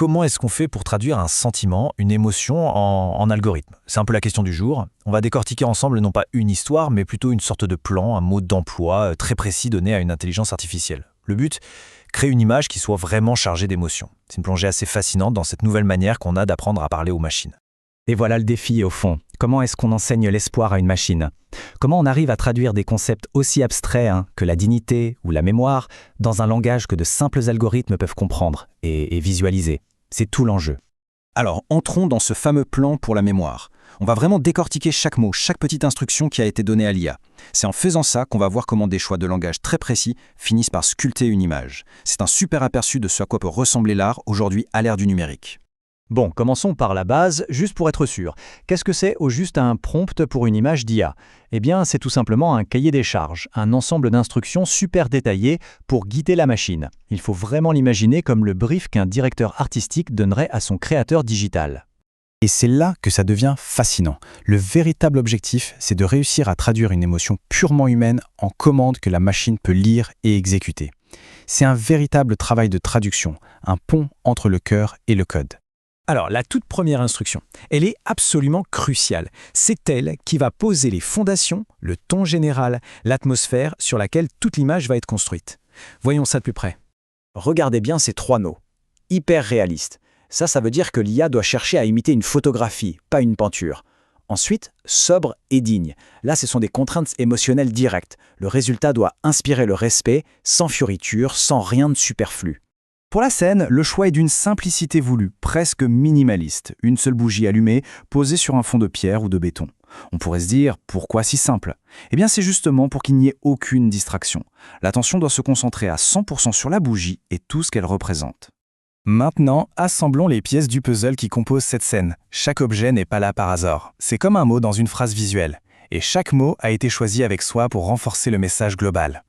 comment est-ce qu'on fait pour traduire un sentiment, une émotion en algorithme? C'est un peu la question du jour. On va décortiquer ensemble non pas une histoire, mais plutôt une sorte de plan, un mode d'emploi très précis donné à une intelligence artificielle. Le but, créer une image qui soit vraiment chargée d'émotions. C'est une plongée assez fascinante dans cette nouvelle manière qu'on a d'apprendre à parler aux machines. Et voilà le défi au fond. Comment est-ce qu'on enseigne l'espoir à une machine? Comment on arrive à traduire des concepts aussi abstraits que la dignité ou la mémoire dans un langage que de simples algorithmes peuvent comprendre et visualiser? C'est tout l'enjeu. Alors, entrons dans ce fameux plan pour la mémoire. On va vraiment décortiquer chaque mot, chaque petite instruction qui a été donnée à l'IA. C'est en faisant ça qu'on va voir comment des choix de langage très précis finissent par sculpter une image. C'est un super aperçu de ce à quoi peut ressembler l'art aujourd'hui à l'ère du numérique. Bon, commençons par la base, juste pour être sûr. Qu'est-ce que c'est au juste un prompt pour une image d'IA? Eh bien, c'est tout simplement un cahier des charges, un ensemble d'instructions super détaillées pour guider la machine. Il faut vraiment l'imaginer comme le brief qu'un directeur artistique donnerait à son créateur digital. Et c'est là que ça devient fascinant. Le véritable objectif, c'est de réussir à traduire une émotion purement humaine en commande que la machine peut lire et exécuter. C'est un véritable travail de traduction, un pont entre le cœur et le code. Alors, la toute première instruction, elle est absolument cruciale. C'est elle qui va poser les fondations, le ton général, l'atmosphère sur laquelle toute l'image va être construite. Voyons ça de plus près. Regardez bien ces trois mots. Hyper réaliste. Ça veut dire que l'IA doit chercher à imiter une photographie, pas une peinture. Ensuite, sobre et digne. Là, ce sont des contraintes émotionnelles directes. Le résultat doit inspirer le respect, sans fioriture, sans rien de superflu. Pour la scène, le choix est d'une simplicité voulue, presque minimaliste. Une seule bougie allumée, posée sur un fond de pierre ou de béton. On pourrait se dire, pourquoi si simple? Eh bien, c'est justement pour qu'il n'y ait aucune distraction. L'attention doit se concentrer à 100% sur la bougie et tout ce qu'elle représente. Maintenant, assemblons les pièces du puzzle qui composent cette scène. Chaque objet n'est pas là par hasard. C'est comme un mot dans une phrase visuelle. Et chaque mot a été choisi avec soin pour renforcer le message global.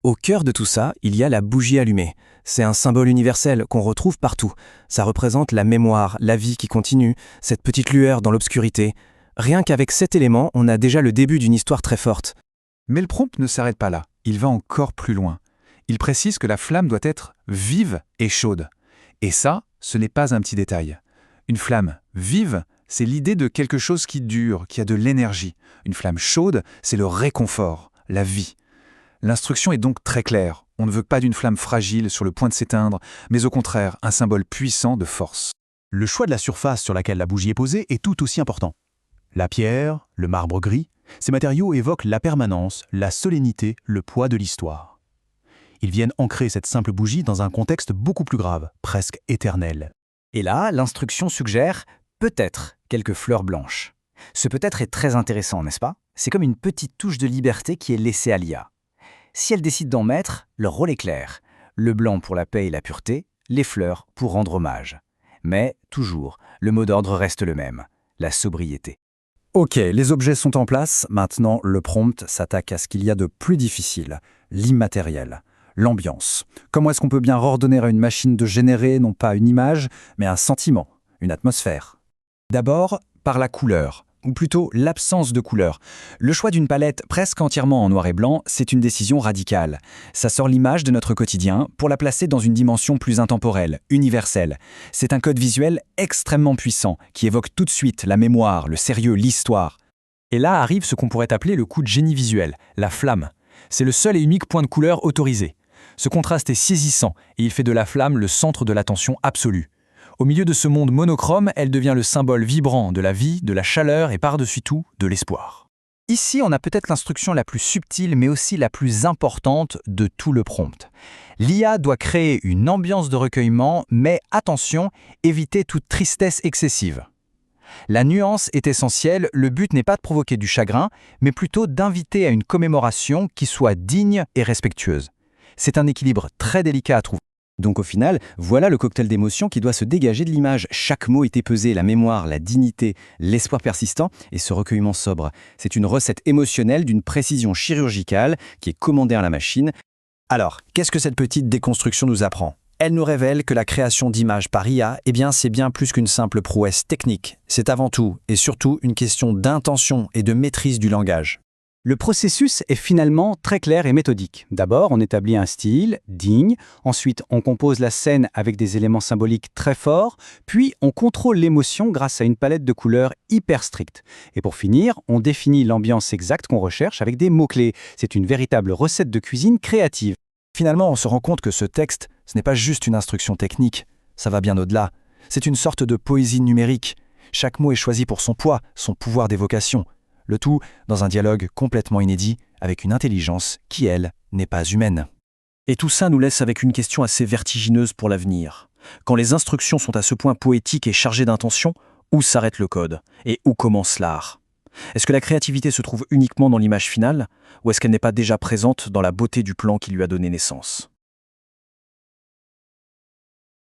Au cœur de tout ça, il y a la bougie allumée. C'est un symbole universel qu'on retrouve partout. Ça représente la mémoire, la vie qui continue, cette petite lueur dans l'obscurité. Rien qu'avec cet élément, on a déjà le début d'une histoire très forte. Mais le prompt ne s'arrête pas là. Il va encore plus loin. Il précise que la flamme doit être vive et chaude. Et ça, ce n'est pas un petit détail. Une flamme vive, c'est l'idée de quelque chose qui dure, qui a de l'énergie. Une flamme chaude, c'est le réconfort, la vie. L'instruction est donc très claire. On ne veut pas d'une flamme fragile sur le point de s'éteindre, mais au contraire, un symbole puissant de force. Le choix de la surface sur laquelle la bougie est posée est tout aussi important. La pierre, le marbre gris, ces matériaux évoquent la permanence, la solennité, le poids de l'histoire. Ils viennent ancrer cette simple bougie dans un contexte beaucoup plus grave, presque éternel. Et là, l'instruction suggère peut-être quelques fleurs blanches. Ce peut-être est très intéressant, n'est-ce pas? C'est comme une petite touche de liberté qui est laissée à l'IA. Si elle décide d'en mettre, leur rôle est clair. Le blanc pour la paix et la pureté, les fleurs pour rendre hommage. Mais, toujours, le mot d'ordre reste le même, la sobriété. Ok, les objets sont en place. Maintenant, le prompt s'attaque à ce qu'il y a de plus difficile, l'immatériel, l'ambiance. Comment est-ce qu'on peut bien ordonner à une machine de générer non pas une image, mais un sentiment, une atmosphère? D'abord, par la couleur. Ou plutôt l'absence de couleur. Le choix d'une palette presque entièrement en noir et blanc, c'est une décision radicale. Ça sort l'image de notre quotidien pour la placer dans une dimension plus intemporelle, universelle. C'est un code visuel extrêmement puissant qui évoque tout de suite la mémoire, le sérieux, l'histoire. Et là arrive ce qu'on pourrait appeler le coup de génie visuel, la flamme. C'est le seul et unique point de couleur autorisé. Ce contraste est saisissant et il fait de la flamme le centre de l'attention absolue. Au milieu de ce monde monochrome, elle devient le symbole vibrant de la vie, de la chaleur et par-dessus tout, de l'espoir. Ici, on a peut-être l'instruction la plus subtile mais aussi la plus importante de tout le prompt. L'IA doit créer une ambiance de recueillement, mais attention, éviter toute tristesse excessive. La nuance est essentielle, le but n'est pas de provoquer du chagrin, mais plutôt d'inviter à une commémoration qui soit digne et respectueuse. C'est un équilibre très délicat à trouver. Donc au final, voilà le cocktail d'émotions qui doit se dégager de l'image. Chaque mot était pesé, la mémoire, la dignité, l'espoir persistant et ce recueillement sobre. C'est une recette émotionnelle d'une précision chirurgicale qui est commandée à la machine. Alors, qu'est-ce que cette petite déconstruction nous apprend? Elle nous révèle que la création d'images par IA, c'est bien plus qu'une simple prouesse technique. C'est avant tout et surtout une question d'intention et de maîtrise du langage. Le processus est finalement très clair et méthodique. D'abord, on établit un style digne, ensuite on compose la scène avec des éléments symboliques très forts, puis on contrôle l'émotion grâce à une palette de couleurs hyper stricte. Et pour finir, on définit l'ambiance exacte qu'on recherche avec des mots-clés. C'est une véritable recette de cuisine créative. Finalement, on se rend compte que ce texte, ce n'est pas juste une instruction technique, ça va bien au-delà. C'est une sorte de poésie numérique. Chaque mot est choisi pour son poids, son pouvoir d'évocation. Le tout dans un dialogue complètement inédit, avec une intelligence qui, elle, n'est pas humaine. Et tout ça nous laisse avec une question assez vertigineuse pour l'avenir. Quand les instructions sont à ce point poétiques et chargées d'intention, où s'arrête le code et où commence l'art? Est-ce que la créativité se trouve uniquement dans l'image finale, ou est-ce qu'elle n'est pas déjà présente dans la beauté du plan qui lui a donné naissance?